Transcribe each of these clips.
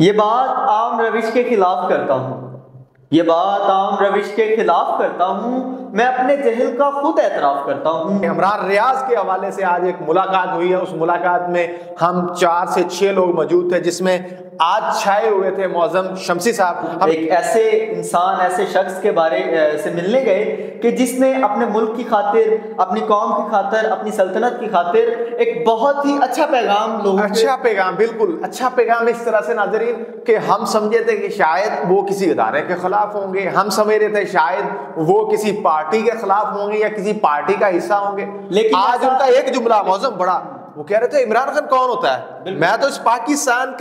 یہ بات عام روش کے خلاف کرتا ہوں، یہ بات عام روش کے خلاف کرتا ہوں، میں اپنے جہل کا خود اعتراف کرتا ہوں۔ عمران ریاض کے حوالے سے آج ایک ملاقات ہوئی ہے، اس ملاقات میں ہم 4 سے 6 لوگ موجود تھے، جس میں آج چھائے ہوئے تھے معظم شمسی صاحب۔ ہم ایک ایسے انسان، ایسے شخص کے بارے سے ملنے گئے کہ جس نے اپنے ملک کی خاطر، اپنی قوم کی خاطر، اپنی سلطنت کی خاطر ایک بہت ہی اچھا پیغام لوگوں اچھا پیغام، بالکل اچھا پیغام اس طرح سے ناظرین کہ ہم سمجھے تھے کہ شاید وہ کسی ادارے کے خلاف ہوں گے، ہم سمجھ رہے تھے شاید وہ کسی پارٹی کے خلاف ہوں گے یا کسی پارٹی کا حصہ ہوں گے، لیکن آج ان کا ایک جملہ معظم بڑا، وہ کہہ رہے تھے عمران خان کون ہوتا ہے؟ میں تو اس پاکستان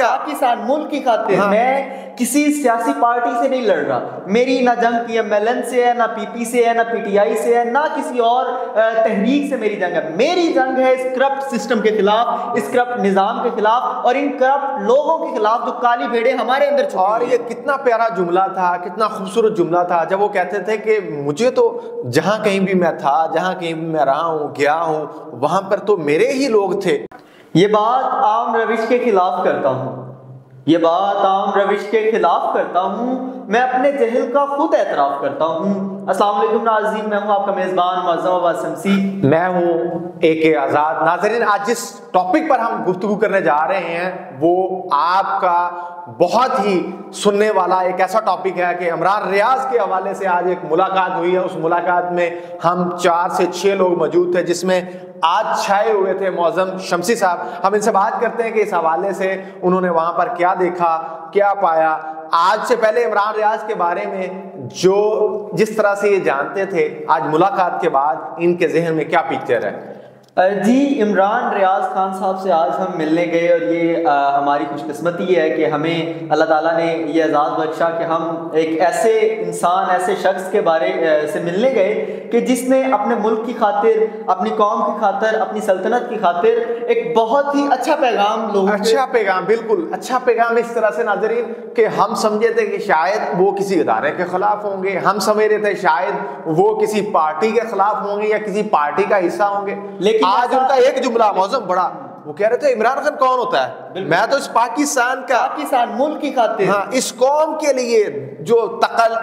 ملک کی خاطر میں کسی سیاسی پارٹی سے نہیں لڑ رہا، میری نہ جنگ پی ایم ایل این سے ہے، نہ پی پی سے ہے، نہ پی ٹی آئی سے ہے، نہ کسی اور تحریک سے میری جنگ ہے، میری جنگ ہے اس کرپٹ سسٹم کے خلاف، اس کرپٹ نظام کے خلاف اور ان کرپٹ لوگوں کے خلاف جو کالی بھیڑیں ہمارے اندر چھپی ہیں۔ اور یہ کتنا پیارا جملہ تھا، کتنا خوبصورت جملہ تھا جب وہ کہتے تھے کہ مجھے تو جہاں کہیں بھی میں تھا، جہاں کہیں بھی میں رہا ہوں، گیا ہوں، وہاں پر تو میرے ہی لوگ تھے۔ یہ بات عام روش کے خلاف کرتا ہوں، یہ بات عام روش کے خلاف کرتا ہوں، میں اپنے جہل کا خود اعتراف کرتا ہوں۔ السلام علیکم ناظرین، میں ہوں آپ کا میزبان معظم عباس شمسی، میں ہوں اے کے آزاد۔ ناظرین، آج جس ٹاپک پر ہم گفتگو کرنے جا رہے ہیں وہ آپ کا بہت ہی سننے والا ایک ایسا ٹاپک ہے کہ عمران ریاض کے حوالے سے آج ایک ملاقات ہوئی ہے، اس ملاقات میں ہم 4 سے 6 لوگ موجود تھے، جس میں آج چھائے ہوئے تھے معظم شمسی صاحب۔ ہم ان سے بات کرتے ہیں کہ اس حوالے سے انہوں نے وہاں پر کیا دیکھا، کیا پایا۔ آج سے پہلے عمران ریاض کے بارے میں جس طرح سے یہ جانتے تھے، آج ملاقات کے بعد ان کے ذہن میں کیا پکچر ہے؟ جی، عمران ریاض خان صاحب سے آج ہم ملنے گئے اور یہ ہماری خوش قسمتی ہے کہ ہمیں اللہ تعالیٰ نے یہ اعزاز بخشا کہ ہم ایک ایسے انسان، ایسے شخص کے بارے سے ملنے گئے کہ جس نے اپنے ملک کی خاطر، اپنی قوم کی خاطر، اپنی سلطنت کی خاطر ایک بہت ہی اچھا پیغام لوگوں اچھا پیغام، بالکل اچھا پیغام اس طرح سے ناظرین کہ ہم سمجھے تھے کہ شاید وہ کسی ادارے کے خلاف ہوں گے، ہم سمجھ رہے تھے شاید وہ کسی پارٹی کے خلاف ہوں گے یا کسی پارٹی کا حصہ ہوں گے، لیکن آج ان کا ایک جملہ معظم بڑا، وہ کہہ رہے تھے عمران خان کون ہوتا ہے؟ میں تو اس پاکستان ملک کی خاطر، اس قوم کے لیے جو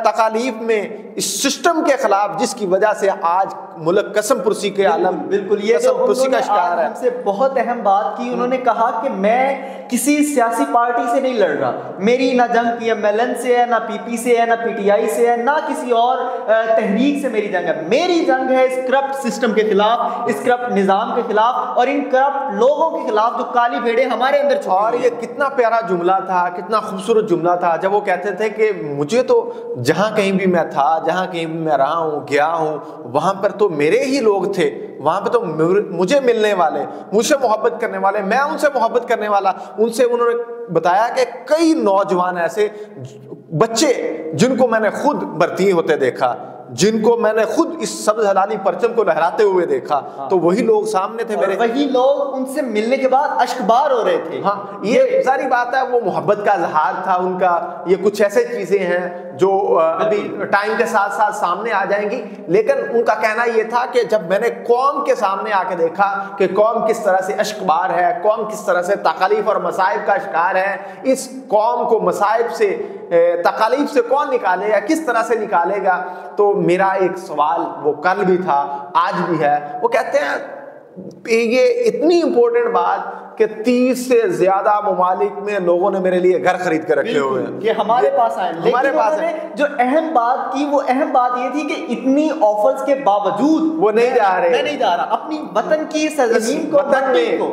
تکالیف میں اس سسٹم کے خلاف جس کی وجہ سے آج ملک قسم پرسی کے عالم، بالکل یہ قسم پرسی کا شکار ہے۔ ہم سے بہت اہم بات کی، انہوں نے کہا کہ میں کسی سیاسی پارٹی سے نہیں لڑ رہا، میری نہ جنگ پی ایم ایل این سے ہے، نہ پی پی سے ہے، نہ پی ٹی آئی سے ہے، نہ کسی اور تحریک سے میری جنگ ہے، میری جنگ ہے اس کرپٹ سسٹم کے خلاف، اس کرپٹ نظام کے خلاف اور ان کرپٹ لوگوں کے خلاف جو کالی بھیڑیں ہمارے اندر چھپی ہیں۔ اور یہ کتنا پیارا جملہ تھا، کتنا خوبصورت جملہ تھا جب وہ کہتے تھے کہ مجھے تو جہاں کہیں بھی میں تھا، جہاں کہیں بھی میں رہا ہوں، گیا ہوں، وہاں پر تو میرے ہی لوگ تھے، وہاں پہ تو مجھے ملنے والے، مجھ سے محبت کرنے والے، میں ان سے محبت کرنے والا۔ ان سے انہوں نے بتایا کہ کئی نوجوان ایسے بچے جن کو میں نے خود برتی ہوتے دیکھا، جن کو میں نے خود اس سبز ہلالی پرچم کو لہراتے ہوئے دیکھا، تو وہی لوگ سامنے تھے میرے، وہی لوگ ان سے ملنے کے بعد اشکبار ہو رہے تھے۔ ہاں، یہ ظاہری بات ہے، وہ محبت کا اظہار تھا ان کا۔ یہ کچھ ایسے چیزیں ہیں جو ابھی ٹائم کے ساتھ ساتھ سامنے آ جائیں گی، لیکن ان کا کہنا یہ تھا کہ جب میں نے قوم کے سامنے آ کے دیکھا کہ قوم کس طرح سے اشکبار ہے، قوم کس طرح سے تکالیف اور مصائب کا شکار ہے، اس قوم کو مصائب سے، تکالیف سے کون نکالے گا، کس طرح سے نکالے گا، تو میرا ایک سوال وہ کل بھی تھا، آج بھی ہے۔ وہ کہتے ہیں یہ اتنی امپورٹنٹ بات کہ 30 سے زیادہ ممالک میں لوگوں نے میرے لیے گھر خرید کے رکھے ہوئے ہیں کہ ہمارے پاس آئے، ہمارے پاس ہیں۔ جو اہم بات کی، وہ اہم بات یہ تھی کہ اتنی آفرز کے باوجود وہ نہیں جا رہے، میں نہیں جا رہا، اپنی وطن کی سرزمین کو،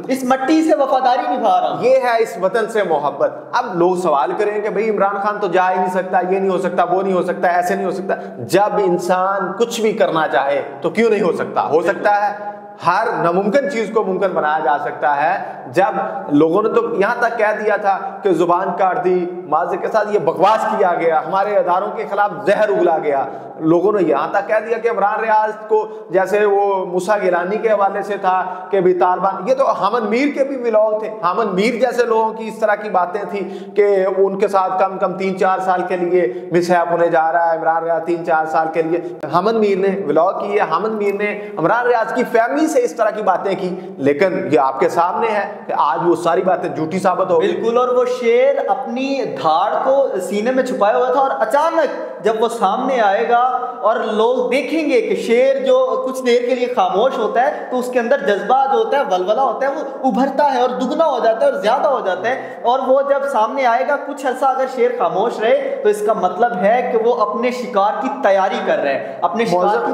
اس مٹی سے وفاداری نبھا رہا ہوں۔ یہ ہے اس وطن سے محبت۔ اب لوگ سوال کریں کہ بھئی عمران خان تو جا ہی نہیں سکتا، یہ نہیں ہو سکتا، وہ نہیں ہو سکتا، ایسے نہیں ہو سکتا۔ جب انسان کچھ بھی کرنا چاہے تو کیوں نہیں ہو سکتا؟ ہو سکتا ہے، ہر ناممکن چیز کو ممکن بنایا جا سکتا ہے۔ جب لوگوں نے تو یہاں تک کہہ دیا تھا کہ زبان کاٹ دی، معذرت کے ساتھ یہ بکواس کیا گیا، ہمارے اداروں کے خلاف زہر اگلا گیا، لوگوں نے یہاں تک کہہ دیا کہ عمران ریاض کو، جیسے وہ موسیٰ گیلانی کے حوالے سے تھا کہ بھی طالبان، یہ تو حامد میر کے بھی ولاگ تھے، حامد میر جیسے لوگوں کی اس طرح کی باتیں تھیں کہ ان کے ساتھ کم کم 3-4 سال کے لیے مسحب ہونے جا رہا ہے عمران ریاض، 3-4 سال کے لیے۔ حامد میر نے ولاگ کیے، حامد میر نے عمران ریاض کی فیملی تلخی سے اس طرح کی باتیں کی، لیکن یہ آپ کے سامنے ہے کہ آج وہ ساری باتیں جھوٹی ثابت ہو گئی۔ بالکل، اور وہ شیر اپنی دھاڑ کو سینے میں چھپایا ہوا تھا، اور اچانک جب وہ سامنے آئے گا اور لوگ دیکھیں گے کہ شیر جو کچھ دیر کے لیے خاموش ہوتا ہے تو اس کے اندر جذبہ جو ہوتا ہے، ولولہ ہوتا ہے، وہ ابھرتا ہے اور دگنا ہو جاتا ہے اور زیادہ ہو جاتا ہے، اور وہ جب سامنے آئے گا کچھ عرصہ اگر شیر خاموش رہے تو اس کا مطلب ہے کہ وہ اپنے شکار کی تیاری کر رہے ہیں، اپنے شکار کی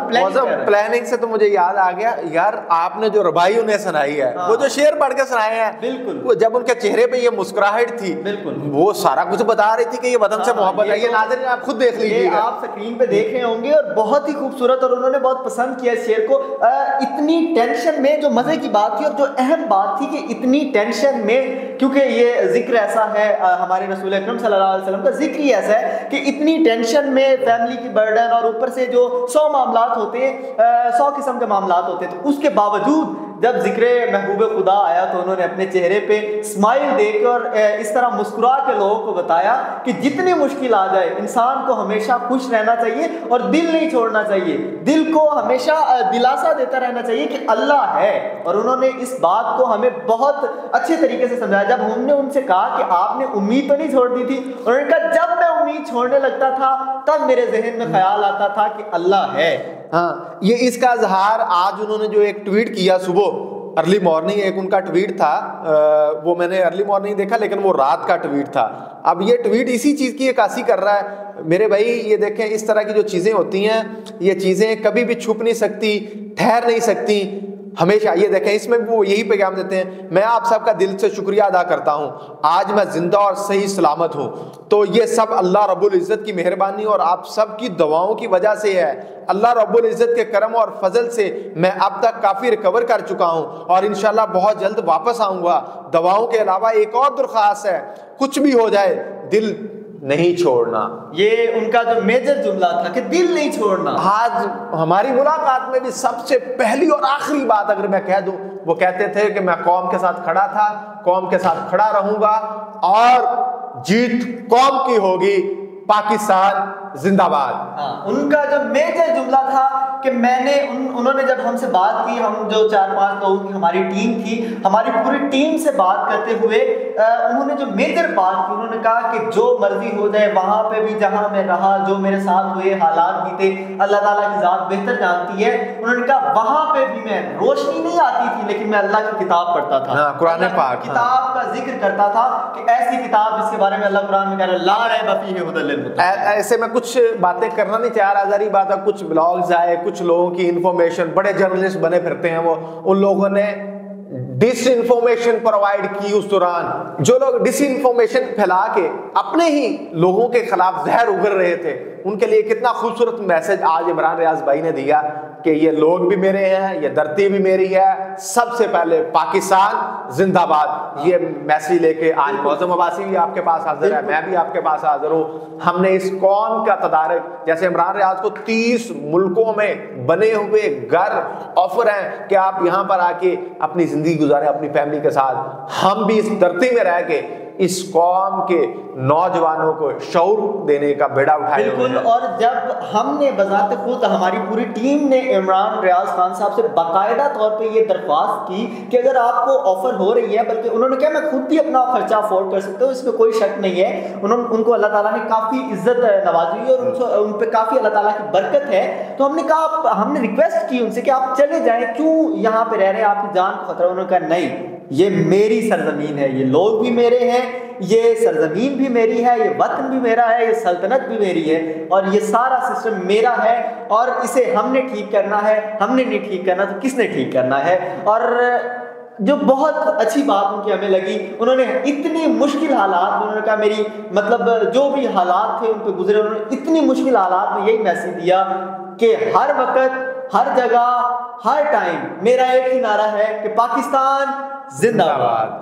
پلاننگ سے تو مجھے یاد آ گیا یار، آپ نے جو ربائی انہیں سنائی ہے، وہ جو شیر پڑھ کے سنائے ہیں، بالکل، وہ جب ان کے چہرے پہ یہ مسکراہٹ تھی، بالکل وہ سارا کچھ بتا رہی تھی کہ یہ وطن سے محبت ہے۔ یہ ناظرین آپ خود دیکھ لیجیے، آپ سکرین پہ دیکھ رہے ہوں گے، اور بہت ہی خوبصورت، اور انہوں نے بہت پسند کیا اس شعر کو۔ اتنی ٹینشن میں، جو مزے کی بات تھی اور جو اہم بات تھی کہ اتنی ٹینشن میں، کیونکہ یہ ذکر ایسا ہے ہمارے رسول اکرم صلی اللہ علیہ وسلم کا ذکر ہی ایسا ہے کہ اتنی ٹینشن میں فیملی کی برڈن، اور اوپر سے جو 100 معاملات ہوتے ہیں، 100 قسم کے معاملات ہوتے ہیں، تو اس کے باوجود جب ذکر محبوب خدا آیا تو انہوں نے اپنے چہرے پہ اسمائل دے کے اور اس طرح مسکرا کے لوگوں کو بتایا کہ جتنی مشکل آ جائے انسان کو ہمیشہ خوش رہنا چاہیے اور دل نہیں چھوڑنا چاہیے، دل کو ہمیشہ دلاسا دیتا رہنا چاہیے کہ اللہ ہے۔ اور انہوں نے اس بات کو ہمیں بہت اچھے طریقے سے سمجھایا۔ جب ہم نے ان سے کہا کہ آپ نے امید تو نہیں چھوڑ دی تھی، انہوں نے کہا جب میں امید چھوڑنے لگتا تھا تب میرے ذہن میں خیال آتا تھا کہ اللہ ہے۔ ہاں، یہ اس کا اظہار آج انہوں نے جو ایک ٹویٹ کیا صبح ارلی مارننگ، ایک ان کا ٹویٹ تھا، وہ میں نے ارلی مارننگ دیکھا لیکن وہ رات کا ٹویٹ تھا۔ اب یہ ٹویٹ اسی چیز کی عکاسی کر رہا ہے میرے بھائی۔ یہ دیکھیں اس طرح کی جو چیزیں ہوتی ہیں، یہ چیزیں کبھی بھی چھپ نہیں سکتی، ٹھہر نہیں سکتی ہمیشہ۔ یہ دیکھیں اس میں وہ یہی پیغام دیتے ہیں، میں آپ سب کا دل سے شکریہ ادا کرتا ہوں، آج میں زندہ اور صحیح سلامت ہوں، تو یہ سب اللہ رب العزت کی مہربانی اور آپ سب کی دعاؤں کی وجہ سے ہے۔ اللہ رب العزت کے کرم اور فضل سے میں اب تک کافی ریکور کر چکا ہوں اور انشاءاللہ بہت جلد واپس آؤں گا۔ دعاؤں کے علاوہ ایک اور درخواست ہے، کچھ بھی ہو جائے دل نہیں چھوڑنا۔ یہ ان کا جو میجر جملہ تھا کہ دل نہیں چھوڑنا۔ آج ہماری ملاقات میں بھی سب سے پہلی اور آخری بات اگر میں کہہ دوں، وہ کہتے تھے کہ میں قوم کے ساتھ کھڑا تھا، قوم کے ساتھ کھڑا رہوں گا اور جیت قوم کی ہوگی، پاکستان زندہ باد۔ ان کا جو میجر جملہ تھا کہ میں نے انہوں نے جب ہم سے بات کی، ہم جو 4-5 لوگوں کی ہماری ٹیم تھی، ہماری پوری ٹیم سے بات کرتے ہوئے انہوں نے جو میجر بات کی، انہوں نے کہا کہ جو مرضی ہو جائے وہاں پہ بھی جہاں میں رہا، جو میرے ساتھ ہوئے حالات بھی تھے، اللہ تعالیٰ کی ذات بہتر جانتی ہے۔ انہوں نے کہا وہاں پہ بھی میں روشنی نہیں آتی تھی لیکن میں اللہ کی کتاب پڑھتا تھا، قرآن پاک کتاب کا ذکر کرتا تھا کہ ایسی کتاب جس کے بارے میں اللہ قرآن میں کہہ رہا ہے لا ریب فیہ ہدی للمتقین۔ ایسے میں کچھ باتیں کرنا نہیں چاہ رہا، ظاہری بات ہے کچھ بلاگز آئے، کچھ لوگوں کی انفارمیشن، بڑے جرنلسٹ بنے پھرتے ہیں وہ، ان لوگوں نے ڈس انفارمیشن پرووائڈ کی اس دوران، جو لوگ ڈس انفارمیشن پھیلا کے اپنے ہی لوگوں کے خلاف زہر اگل رہے تھے، ان کے لیے کتنا خوبصورت میسج آج عمران ریاض بھائی نے دیا کہ یہ لوگ بھی میرے ہیں، یہ دھرتی بھی میری ہے، سب سے پہلے پاکستان زندہ باد۔ یہ میسج لے کے آج معظم عباسی بھی آپ کے پاس حاضر ہے، میں بھی آپ کے پاس حاضر ہوں۔ ہم نے اس قوم کا تدارک، جیسے عمران ریاض کو 30 ملکوں میں بنے ہوئے گھر آفر ہیں کہ آپ یہاں پر آ کے اپنی زندگی گزاریں اپنی فیملی کے ساتھ، ہم بھی اس دھرتی میں رہ کے اس قوم کے نوجوانوں کو شعور دینے کا بیڑا اٹھائے ہوئے ہیں۔ بالکل، اور جب ہم نے بذات خود ہماری پوری ٹیم نے عمران ریاض خان صاحب سے باقاعدہ طور پہ یہ درخواست کی کہ اگر آپ کو آفر ہو رہی ہے، بلکہ انہوں نے کہا میں خود بھی اپنا خرچہ افورڈ کر سکتا ہوں، اس میں کوئی شک نہیں ہے، ان کو اللہ تعالیٰ نے کافی عزت نوازی اور ان پہ کافی اللہ تعالیٰ کی برکت ہے، تو ہم نے کہا، ہم نے ریکویسٹ کی ان سے کہ آپ چلے جائیں، کیوں یہاں پہ رہ رہے ہیں، آپ کی جان کو خطرہ۔ انہوں نے کہا نہیں، یہ میری سرزمین ہے، یہ لوگ بھی میرے ہیں، یہ سرزمین بھی میری ہے، یہ وطن بھی میرا ہے، یہ سلطنت بھی میری ہے، اور یہ سارا سسٹم میرا ہے، اور اسے ہم نے ٹھیک کرنا ہے، ہم نے نہیں ٹھیک کرنا تو کس نے ٹھیک کرنا ہے۔ اور جو بہت اچھی بات ان کی ہمیں لگی، انہوں نے اتنی مشکل حالات میں، انہوں نے کہا میری مطلب جو بھی حالات تھے ان پہ گزرے، انہوں نے اتنی مشکل حالات میں یہی میسج دیا کہ ہر وقت، ہر جگہ، ہر ٹائم میرا ایک ہی نعرہ ہے کہ پاکستان زندہ باد۔